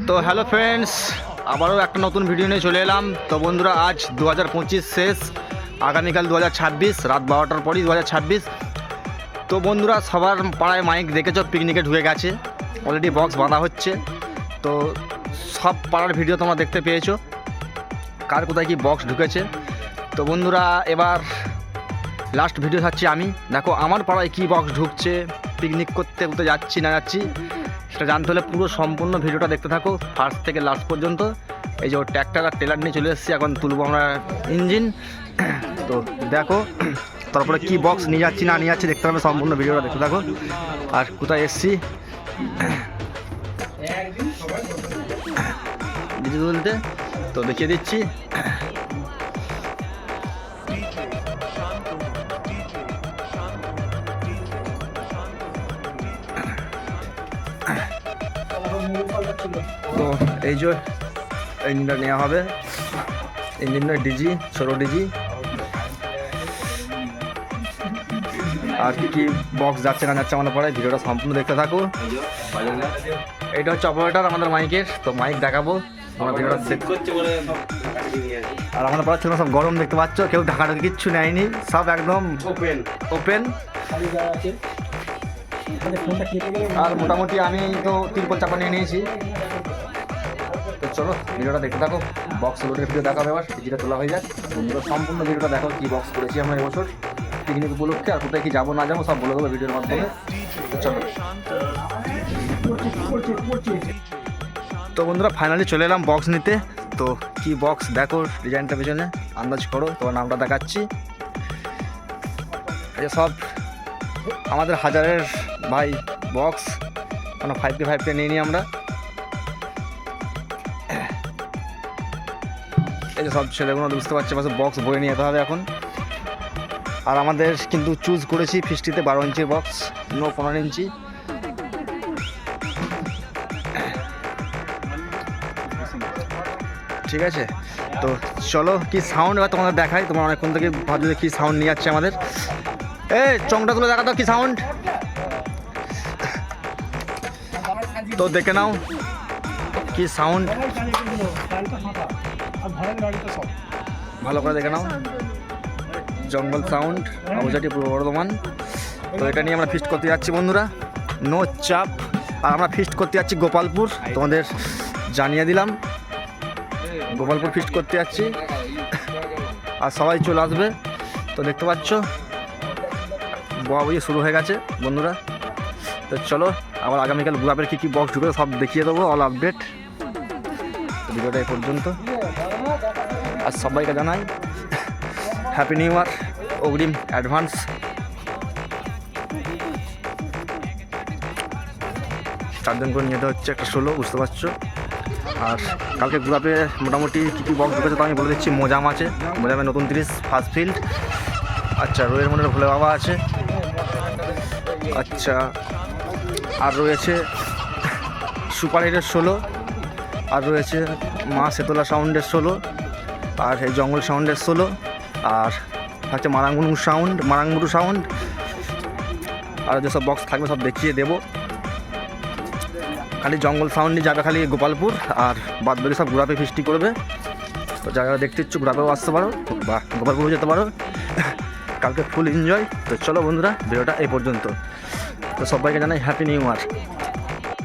তো hello friends, আবারও একটা নতুন ভিডিও নিয়ে চলে এলাম। তো বন্ধুরা, আজ 2025 শেষ, আগামীকাল 2026, রাত 12টার পরই 2026। তো বন্ধুরা, সবার পাড়ায় মাইক দেখেছ পিকনিকে ঢুকে গেছে, অলরেডি বক্স বাঁধা হচ্ছে। তো সব পাড়ার ভিডিও তোমরা দেখতে পেয়েছো, কার কোথায় কি বক্স ঢুকেছে। তো বন্ধুরা, এবার লাস্ট ভিডিও থাকছি আমি। দেখো আমার পাড়ায় কি বক্স ঢুকছে, পিকনিক করতে কোথায় যাচ্ছি না যাচ্ছি সেটা জানতে হলে পুরো সম্পূর্ণ ভিডিওটা দেখতে থাকো ফার্স্ট থেকে লাস্ট পর্যন্ত। এই যে ট্র্যাক্টর আর টেলার নিয়ে চলে এসেছি, এখন তুলবো আমরা ইঞ্জিন। তো দেখো তারপরে কি বক্স নিয়ে যাচ্ছি না নিয়ে যাচ্ছি দেখতে হবে, সম্পূর্ণ ভিডিওটা দেখতে থাকো। আর কোথায় এসছি ডিজে তুলতে, তো দেখিয়ে দিচ্ছি। তো এই যে ইঞ্জিনটা নেওয়া হবে, ইঞ্জিনটা ডিজি, ছোটো ডিজি। আর কি বক্স যাচ্ছে না যাচ্ছে আমাদের পরে ভিডিওটা সম্পূর্ণ দেখতে থাকো। এইটা হচ্ছে অপারেটর আমাদের মাইকের, তো মাইক দেখাবো আমরা ভিডিওটা সেট করছি বলে। আর আমাদের পরে ছিল সব গরম দেখতে পাচ্ছ, কেউ ঢাকাটা কিচ্ছু নেয়নি, সব একদম ওপেন ওপেন। আর মোটামুটি আমি তো তিরপল চাপা নিয়ে নিয়েছি। তো চলো ভিডিওটা দেখতে থাকো, বক্স লোডের ভিডিও দেখাবে, এবার যেটা তোলা হয়ে যায়। সম্পূর্ণ ভিডিওটা দেখো কি বক্স করেছি আমরা এবছর পিকনিক উপলক্ষে, আর কোথায় কি যাবো না যাবো সব বলে দেবো ভিডিওর মাধ্যমে। চলো। তো বন্ধুরা, ফাইনালি চলে এলাম বক্স নিতে। তো কি বক্স দেখো, ডিজাইনটা পেছনে আন্দাজ করো, তোমার নামটা দেখাচ্ছি। এই সব আমাদের হাজারের ভাই বক্স, মানে 5K নিয়ে নিই আমরা। এই যে সব ছেলেগুলো বুঝতে পারছে, পাশে বক্স বয়ে নিয়ে যেতে হবে এখন। আর আমাদের কিন্তু চুজ করেছি ফিস্টিতে 12 ইঞ্চির বক্স, নো 15 ইঞ্চি। ঠিক আছে, তো চলো কি সাউন্ড এবার তোমাদের দেখাই। তোমরা অনেকক্ষণ থেকে ভাবছো যে কী সাউন্ড নিয়ে যাচ্ছে আমাদের। চংটা তুলে দেখা দাও কি সাউন্ড, তো দেখে নাও কি সাউন্ড, ভালো করে দেখে নাও। জঙ্গল সাউন্ড, আবুজাটি, পূর্ব বর্ধমান। তো এটা নিয়ে আমরা ফিস্ট করতে যাচ্ছি বন্ধুরা, নো চাপ। আর আমরা ফিস্ট করতে যাচ্ছি গোপালপুর, তোমাদের জানিয়ে দিলাম গোপালপুর ফিস্ট করতে যাচ্ছি। আর সবাই চলে আসবে। তো দেখতে পাচ্ছ বয়ে শুরু হয়ে গেছে বন্ধুরা। তো চলো, আবার আগামীকাল গ্রুপের কী কী বক্স ঢুকে সব দেখিয়ে দেবো, অল আপডেট। ভিডিওটা এই পর্যন্ত। আর সবাইকে জানাই হ্যাপি নিউ ইয়ার, অগ্রিম অ্যাডভান্স। চারজন করে নিতে হচ্ছে, একটা 16, বুঝতে পারছো। আর কালকে গ্রুপে মোটামুটি কী কী বক্স ঢুকেছে তো আমি বলে দিচ্ছি। মোজাম আছে, মোজামে নতুন 30 ফার্স্ট ফিল্ড। আচ্ছা, রোয়ের মনের ভোলে বাবা আছে। আচ্ছা, আর রয়েছে সুপার হিটের 16, আর রয়েছে মা সেতলা সাউন্ডের 16, আর এই জঙ্গল সাউন্ডের 16, আর হচ্ছে মারাংমুরু সাউন্ড। আর যেসব বক্স থাকবে সব দেখিয়ে দেবো। খালি জঙ্গল সাউন্ডই যাবে খালি গোপালপুর, আর বাদ বাকি সব ঘোরাপে ফিস্টি করবে। তো যারা দেখতে ইচ্ছুক ঘোরাপেও আসতে পারো বা গোপালপুরও যেতে পারো, কালকে ফুল এনজয়। তো চলো বন্ধুরা, ভিডিওটা এই পর্যন্ত। তো সবাইকে জানাই হ্যাপি নিউ ইয়ার।